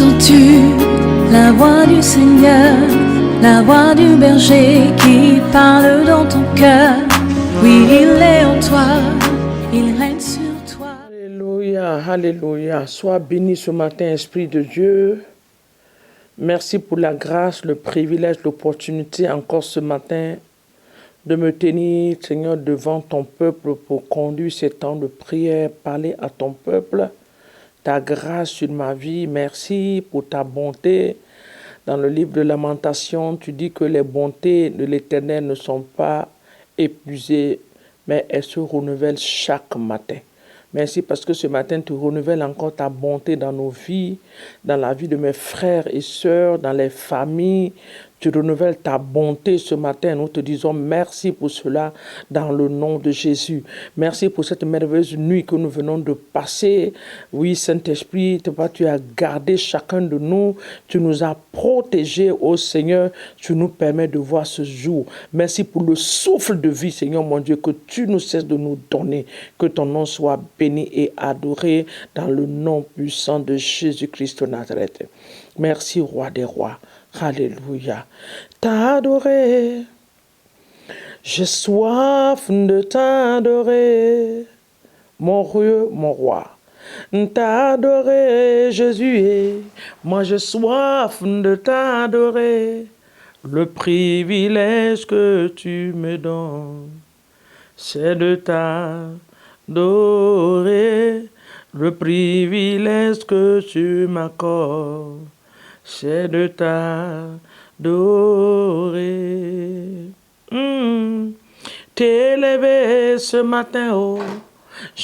Entends-tu la voix du Seigneur, la voix du berger qui parle dans ton cœur? Oui, il est en toi, il règne sur toi. Alléluia, alléluia. Sois béni ce matin, Esprit de Dieu. Merci pour la grâce, le privilège, l'opportunité encore ce matin de me tenir, Seigneur, devant ton peuple pour conduire ces temps de prière, parler à ton peuple. Ta grâce sur ma vie, merci pour ta bonté. Dans le livre de Lamentations, tu dis que les bontés de l'Éternel ne sont pas épuisées, mais elles se renouvellent chaque matin. Merci parce que ce matin, tu renouvelles encore ta bonté dans nos vies, dans la vie de mes frères et sœurs, dans les familles. Tu renouvelles ta bonté ce matin. Nous te disons merci pour cela dans le nom de Jésus. Merci pour cette merveilleuse nuit que nous venons de passer. Oui, Saint-Esprit, tu as gardé chacun de nous. Tu nous as protégés, ô Seigneur. Tu nous permets de voir ce jour. Merci pour le souffle de vie, Seigneur mon Dieu, que tu nous cesses de nous donner. Que ton nom soit béni et adoré dans le nom puissant de Jésus-Christ de Nazareth. Merci, Roi des rois. Alléluia. T'adorer. J'ai soif de t'adorer. Mon Dieu, mon roi. T'adorer, Jésus. Moi, j'ai soif de t'adorer. Le privilège que tu me donnes, c'est de t'adorer. Le privilège que tu m'accordes, c'est de t'adorer. T'élever ce matin, oh.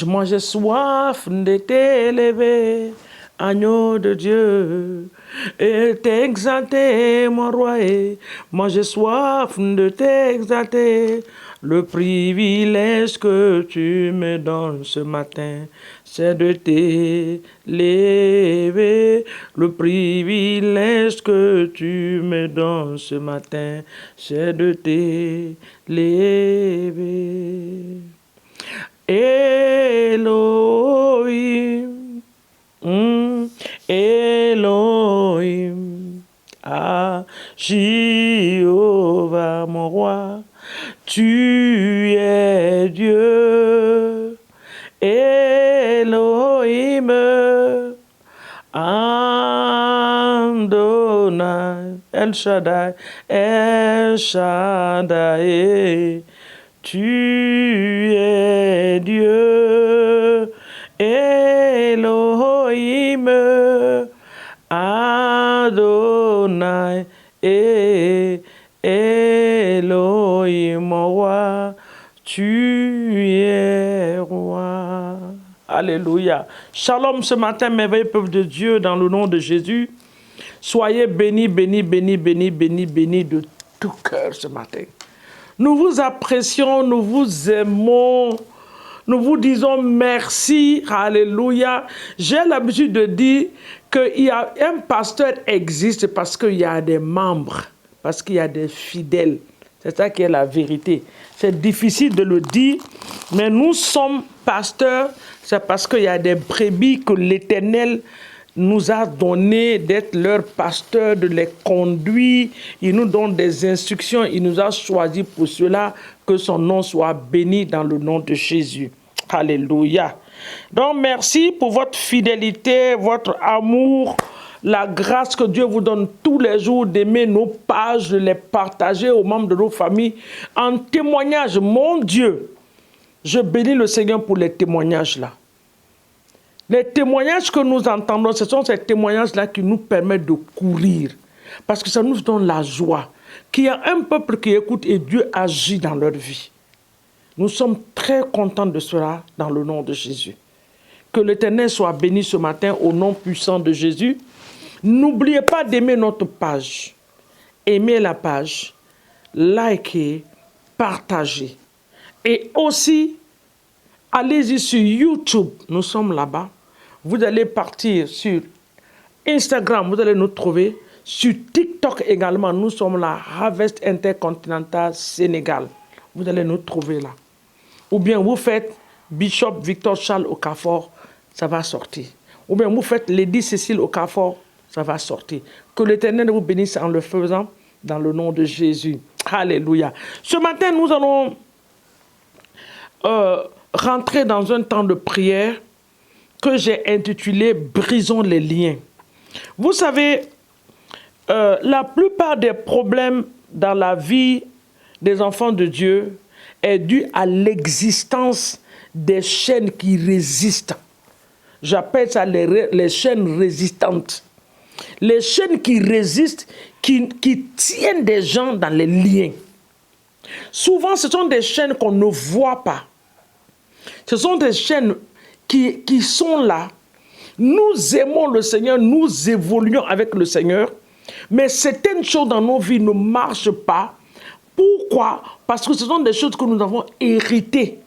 Moi j'ai soif de t'élever, agneau de Dieu, et t'exalter, mon roi. Moi j'ai soif de t'exalter. Le privilège que tu me donnes ce matin, c'est de t'élever. Le privilège que tu me donnes ce matin, c'est de t'élever. Elohim, Elohim, ah, Jéhovah, mon roi, tu es Dieu. Elohim, Adonai, El Shaddai, El Shaddai, tu es Dieu. Elohim, Adonai, Elohim, mon roi, tu es roi. Alléluia. Shalom ce matin, merveilleux peuple de Dieu, dans le nom de Jésus. Soyez bénis, bénis, bénis, bénis, bénis, bénis de tout cœur ce matin. Nous vous apprécions, nous vous aimons, nous vous disons merci, alléluia. J'ai l'habitude de dire qu'un pasteur existe parce qu'il y a des membres, parce qu'il y a des fidèles. C'est ça qui est la vérité. C'est difficile de le dire, mais nous sommes pasteurs, c'est parce qu'il y a des brebis que l'Éternel nous a donné d'être leur pasteur, de les conduire. Il nous donne des instructions. Il nous a choisis pour cela. Que son nom soit béni dans le nom de Jésus. Alléluia. Donc, merci pour votre fidélité, votre amour, la grâce que Dieu vous donne tous les jours d'aimer nos pages, de les partager aux membres de nos familles. En témoignage, mon Dieu, je bénis le Seigneur pour les témoignages là. Les témoignages que nous entendons, ce sont ces témoignages-là qui nous permettent de courir. Parce que ça nous donne la joie. Qu'il y a un peuple qui écoute et Dieu agit dans leur vie. Nous sommes très contents de cela dans le nom de Jésus. Que l'Éternel soit béni ce matin au nom puissant de Jésus. N'oubliez pas d'aimer notre page. Aimez la page. Likez. Partagez. Et aussi, allez-y sur YouTube. Nous sommes là-bas. Vous allez partir sur Instagram, vous allez nous trouver. Sur TikTok également, nous sommes là, Harvest Intercontinental Sénégal. Vous allez nous trouver là. Ou bien vous faites Bishop Victor Charles Okafor, ça va sortir. Ou bien vous faites Lady Cécile Okafor, ça va sortir. Que l'Éternel vous bénisse en le faisant dans le nom de Jésus. Alléluia. Ce matin, nous allons rentrer dans un temps de prière que j'ai intitulé « Brisons les liens ». Vous savez, la plupart des problèmes dans la vie des enfants de Dieu est due à l'existence des chaînes qui résistent. J'appelle ça les chaînes résistantes. Les chaînes qui résistent, qui tiennent des gens dans les liens. Souvent, ce sont des chaînes qu'on ne voit pas. Ce sont des chaînes qui sont là. Nous aimons le Seigneur, nous évoluons avec le Seigneur, mais certaines choses dans nos vies ne marchent pas. Pourquoi? Parce que ce sont des choses que nous avons héritées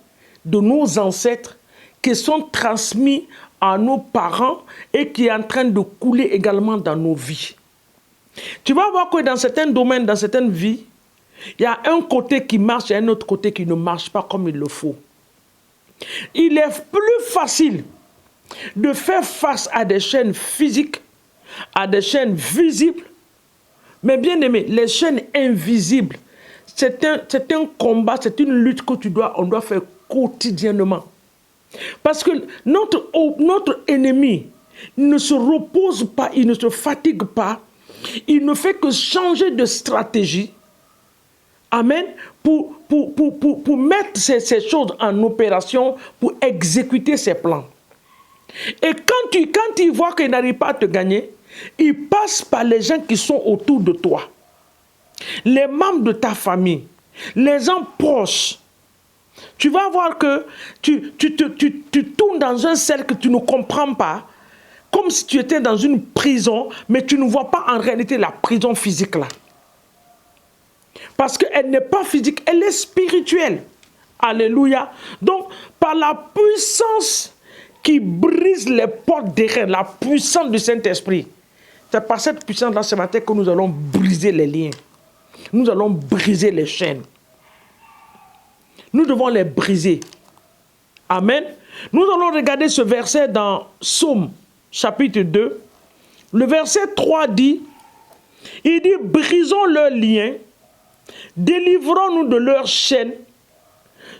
de nos ancêtres, qui sont transmises à nos parents et qui est en train de couler également dans nos vies. Tu vas voir que dans certains domaines, dans certaines vies, il y a un côté qui marche et un autre côté qui ne marche pas comme il le faut. Il est plus facile de faire face à des chaînes physiques, à des chaînes visibles, mais bien aimé, les chaînes invisibles, c'est un combat, c'est une lutte que on doit faire quotidiennement. Parce que notre ennemi ne se repose pas, il ne se fatigue pas, il ne fait que changer de stratégie, amen, pour mettre ces choses en opération, pour exécuter ses plans. Et quand il voit qu'il n'arrive pas à te gagner, il passe par les gens qui sont autour de toi, les membres de ta famille, les gens proches. Tu vas voir que tu tournes dans un cercle que tu ne comprends pas, comme si tu étais dans une prison, mais tu ne vois pas en réalité la prison physique là. Parce qu'elle n'est pas physique, elle est spirituelle. Alléluia. Donc, par la puissance qui brise les portes des reins, la puissance du Saint-Esprit, c'est par cette puissance-là ce matin que nous allons briser les liens. Nous allons briser les chaînes. Nous devons les briser. Amen. Nous allons regarder ce verset dans Psaume, chapitre 2. Le verset 3 dit, il dit, brisons leurs liens, délivrons-nous de leurs chaînes.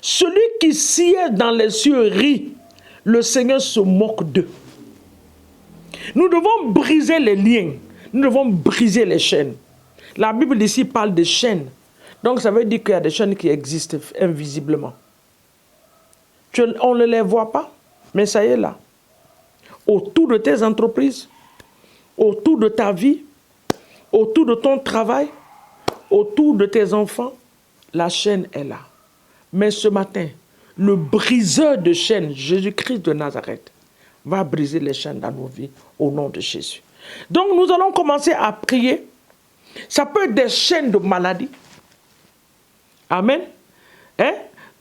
Celui qui siège dans les cieux rit, le Seigneur se moque d'eux. Nous devons briser les liens, nous devons briser les chaînes. La Bible ici parle de chaînes. Donc ça veut dire qu'il y a des chaînes qui existent invisiblement. On ne les voit pas, mais ça y est là. Autour de tes entreprises, autour de ta vie, autour de ton travail, autour de tes enfants, la chaîne est là. Mais ce matin, le briseur de chaînes, Jésus-Christ de Nazareth, va briser les chaînes dans nos vies au nom de Jésus. Donc nous allons commencer à prier. Ça peut être des chaînes de maladie. Amen. Hein?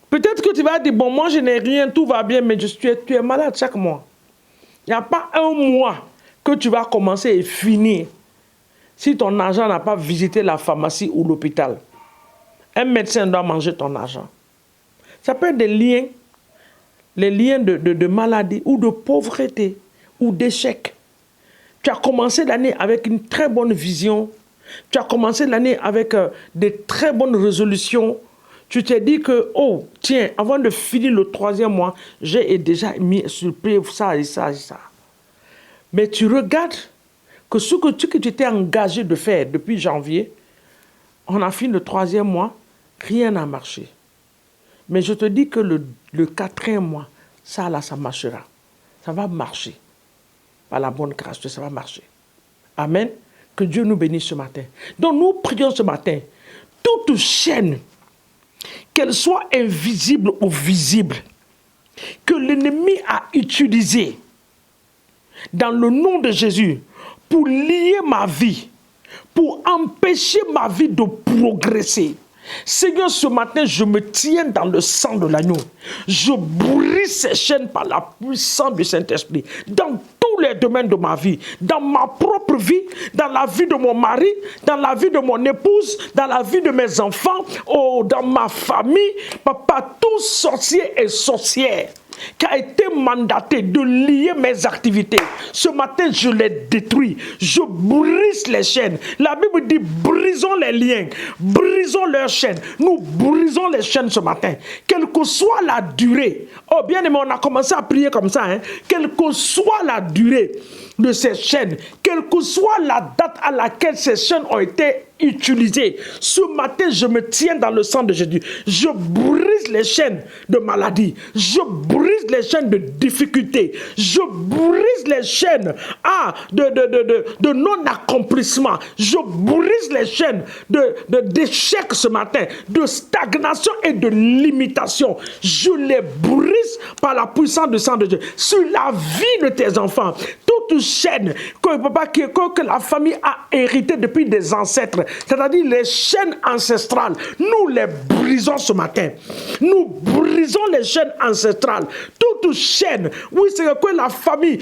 Peut-être que tu vas dire, bon, moi je n'ai rien, tout va bien, mais tu es malade chaque mois. Il n'y a pas un mois que tu vas commencer et finir si ton argent n'a pas visité la pharmacie ou l'hôpital. Un médecin doit manger ton argent. Ça peut être des liens, les liens de maladie ou de pauvreté ou d'échec. Tu as commencé l'année avec une très bonne vision. Tu as commencé l'année avec des très bonnes résolutions. Tu t'es dit que, oh, tiens, avant de finir le 3e mois, j'ai déjà mis sur pied ça et ça et ça. Mais tu regardes que ce que tu t'es engagé de faire depuis janvier, on a fini le 3e mois, rien n'a marché. Mais je te dis que le 4e mois, ça là, ça marchera. Ça va marcher. Par la bonne grâce, ça va marcher. Amen. Que Dieu nous bénisse ce matin. Donc nous prions ce matin. Toute chaîne, qu'elle soit invisible ou visible, que l'ennemi a utilisée dans le nom de Jésus pour lier ma vie, pour empêcher ma vie de progresser. Seigneur, ce matin, je me tiens dans le sang de l'agneau. Je brise ces chaînes par la puissance du Saint-Esprit. Dans tous les domaines de ma vie. Dans ma propre vie, dans la vie de mon mari, dans la vie de mon épouse, dans la vie de mes enfants, oh, dans ma famille. Papa, tous sorciers et sorcières qui a été mandaté de lier mes activités, ce matin, je les détruis. Je brise les chaînes. La Bible dit, brisons les liens, brisons leurs chaînes. Nous brisons les chaînes ce matin. Quelle que soit la durée. Oh, bien aimé, on a commencé à prier comme ça. Quelle que soit la durée de ces chaînes, quelle que soit la date à laquelle ces chaînes ont été utilisées, ce matin, je me tiens dans le sang de Jésus. Je brise les chaînes de maladie. Je brise les chaînes de difficulté. Je brise les chaînes de non-accomplissement. Je brise les chaînes d'échec ce matin, de stagnation et de limitation. Je les brise par la puissance du sang de Dieu. Sur la vie de tes enfants, toute chaîne que la famille a héritée depuis des ancêtres, c'est-à-dire les chaînes ancestrales, nous les brisons ce matin. Nous brisons les chaînes ancestrales. Toute chaîne, oui, c'est que la famille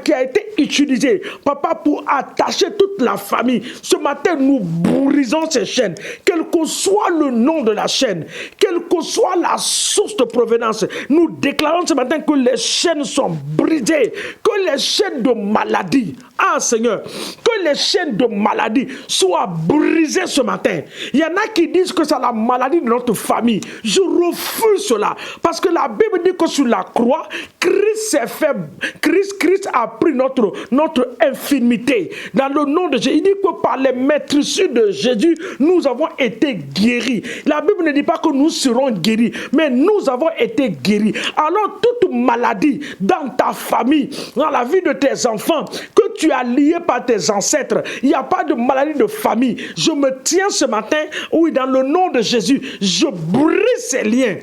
qui a été utilisée, papa, pour attacher toute la famille. Ce matin, nous brisons ces chaînes. Quel que soit le nom de la chaîne, quelle que soit la source de provenance, nous déclarons ce matin que les chaînes sont brisées, que les chaînes de maladie, Seigneur, que les chaînes de maladie soient brisées ce matin. Il y en a qui disent que c'est la maladie de notre famille. Je refuse cela. Parce que la Bible dit que sur la croix, Christ a pris notre infirmité. Dans le nom de Jésus, il dit que par les maîtrisures de Jésus, nous avons été guéris. La Bible ne dit pas que nous serons guéris, mais nous avons été guéris. Alors toute maladie dans ta famille, dans la vie de tes enfants, que tu as lié par tes ancêtres, il n'y a pas de maladie de famille. Je me tiens ce matin, oui, dans le nom de Jésus, je brise ces liens.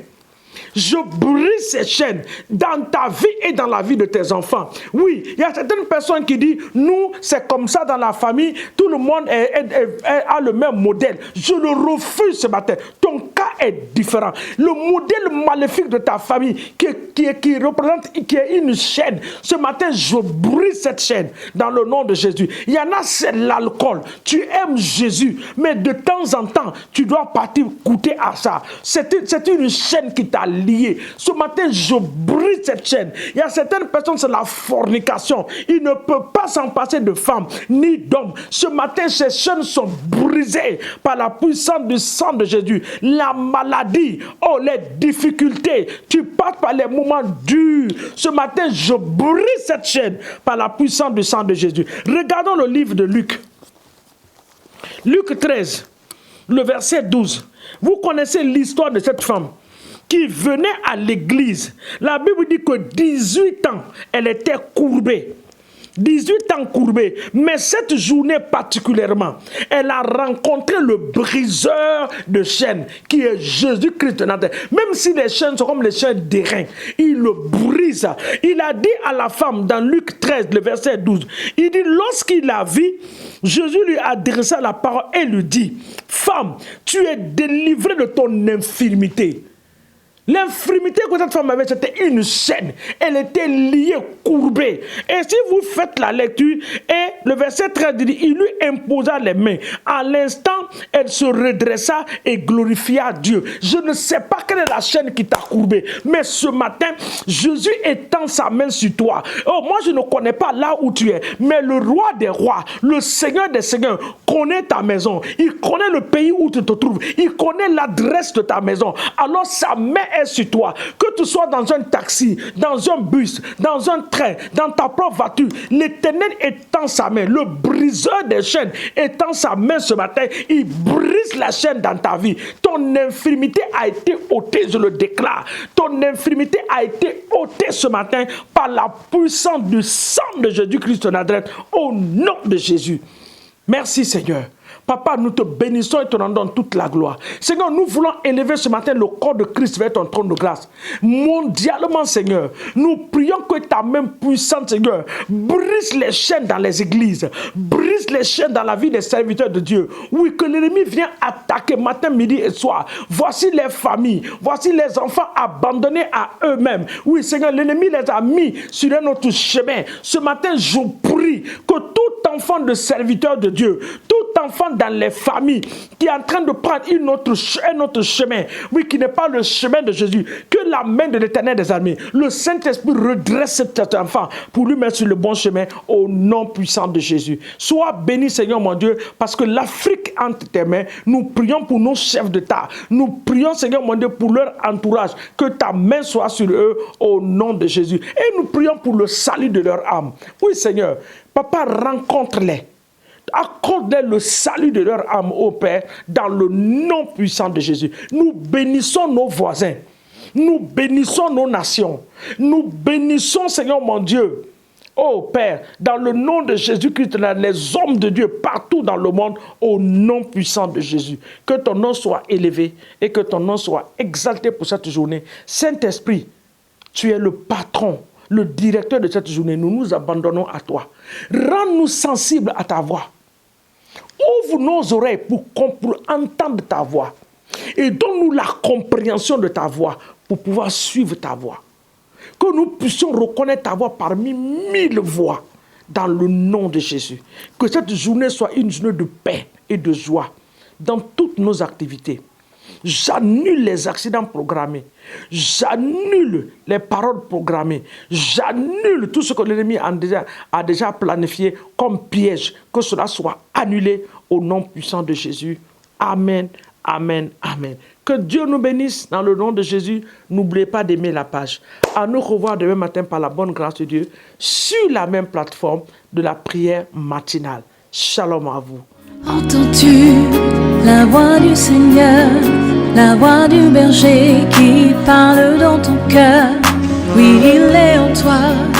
Je brise ces chaînes dans ta vie et dans la vie de tes enfants. Oui, il y a certaines personnes qui disent, nous, c'est comme ça dans la famille, tout le monde a le même modèle. Je le refuse ce matin. Ton cas est différent. Le modèle maléfique de ta famille qui est une chaîne, ce matin, je brise cette chaîne dans le nom de Jésus. Il y en a, c'est l'alcool. Tu aimes Jésus, mais de temps en temps, tu dois partir goûter à ça. C'est une chaîne qui t'a lié. Ce matin, je brise cette chaîne. Il y a certaines personnes, c'est la fornication. Ils ne peuvent pas s'en passer de femmes ni d'hommes. Ce matin, ces chaînes sont brisées par la puissance du sang de Jésus. La maladie, les difficultés, tu passes par les moments durs. Ce matin, je brise cette chaîne par la puissance du sang de Jésus. Regardons le livre de Luc. Luc 13, le verset 12. Vous connaissez l'histoire de cette femme qui venait à l'église. La Bible dit que 18 ans, elle était courbée. 18 ans courbée. Mais cette journée particulièrement, elle a rencontré le briseur de chaînes, qui est Jésus-Christ de Nazareth. Même si les chaînes sont comme les chaînes d'airain, il le brise. Il a dit à la femme dans Luc 13, le verset 12, il dit, lorsqu'il la vit, Jésus lui adressa la parole et lui dit, femme, tu es délivrée de ton infirmité. L'infirmité que cette femme avait, c'était une chaîne. Elle était liée, courbée. Et si vous faites la lecture, et le verset 13 dit, il lui imposa les mains. À l'instant, elle se redressa et glorifia Dieu. Je ne sais pas quelle est la chaîne qui t'a courbée, mais ce matin, Jésus étend sa main sur toi. Oh, moi, je ne connais pas là où tu es, mais le roi des rois, le Seigneur des seigneurs, connaît ta maison. Il connaît le pays où tu te trouves. Il connaît l'adresse de ta maison. Alors, sa main est sur toi. Que tu sois dans un taxi, dans un bus, dans un train, dans ta propre voiture, l'Éternel étend sa main. Le briseur des chaînes étend sa main ce matin. Il brise la chaîne dans ta vie. Ton infirmité a été ôtée, je le déclare. Ton infirmité a été ôtée ce matin par la puissance du sang de Jésus-Christ de Nazareth, au nom de Jésus. Merci Seigneur. Papa, nous te bénissons et te rendons toute la gloire. Seigneur, nous voulons élever ce matin le corps de Christ vers ton trône de grâce. Mondialement, Seigneur, nous prions que ta main puissante, Seigneur, brise les chaînes dans les églises, brise les chaînes dans la vie des serviteurs de Dieu. Oui, que l'ennemi vient attaquer matin, midi et soir. Voici les familles, voici les enfants abandonnés à eux-mêmes. Oui, Seigneur, l'ennemi les a mis sur un autre chemin. Ce matin, je prie que tout enfant de serviteur de Dieu, tout enfant dans les familles qui est en train de prendre un autre chemin, oui, qui n'est pas le chemin de Jésus, que la main de l'Éternel des armées, le Saint-Esprit redresse cet enfant pour lui mettre sur le bon chemin au nom puissant de Jésus. Sois béni, Seigneur mon Dieu, parce que l'Afrique entre tes mains. Nous prions pour nos chefs d'État. Nous prions, Seigneur mon Dieu, pour leur entourage, que ta main soit sur eux au nom de Jésus. Et nous prions pour le salut de leur âme. Oui, Seigneur, Papa, rencontre-les. Accorde-leur le salut de leur âme, ô Père, dans le nom puissant de Jésus. Nous bénissons nos voisins. Nous bénissons nos nations. Nous bénissons, Seigneur mon Dieu, oh Père, dans le nom de Jésus-Christ, les hommes de Dieu partout dans le monde, au nom puissant de Jésus. Que ton nom soit élevé et que ton nom soit exalté pour cette journée. Saint-Esprit, tu es le patron, le directeur de cette journée. Nous nous abandonnons à toi. Rends-nous sensibles à ta voix. Ouvre nos oreilles pour entendre ta voix. Et donne-nous la compréhension de ta voix pour pouvoir suivre ta voix. Que nous puissions reconnaître ta voix parmi 1000 voix dans le nom de Jésus. Que cette journée soit une journée de paix et de joie dans toutes nos activités. J'annule les accidents programmés. J'annule les paroles programmées. J'annule tout ce que l'ennemi a déjà planifié comme piège. Que cela soit annulé au nom puissant de Jésus. Amen, amen, amen. Que Dieu nous bénisse dans le nom de Jésus. N'oubliez pas d'aimer la page. À nous revoir demain matin par la bonne grâce de Dieu sur la même plateforme de la prière matinale. Shalom à vous. Entends-tu la voix du Seigneur, la voix du berger qui parle dans ton cœur? Oui, il est en toi.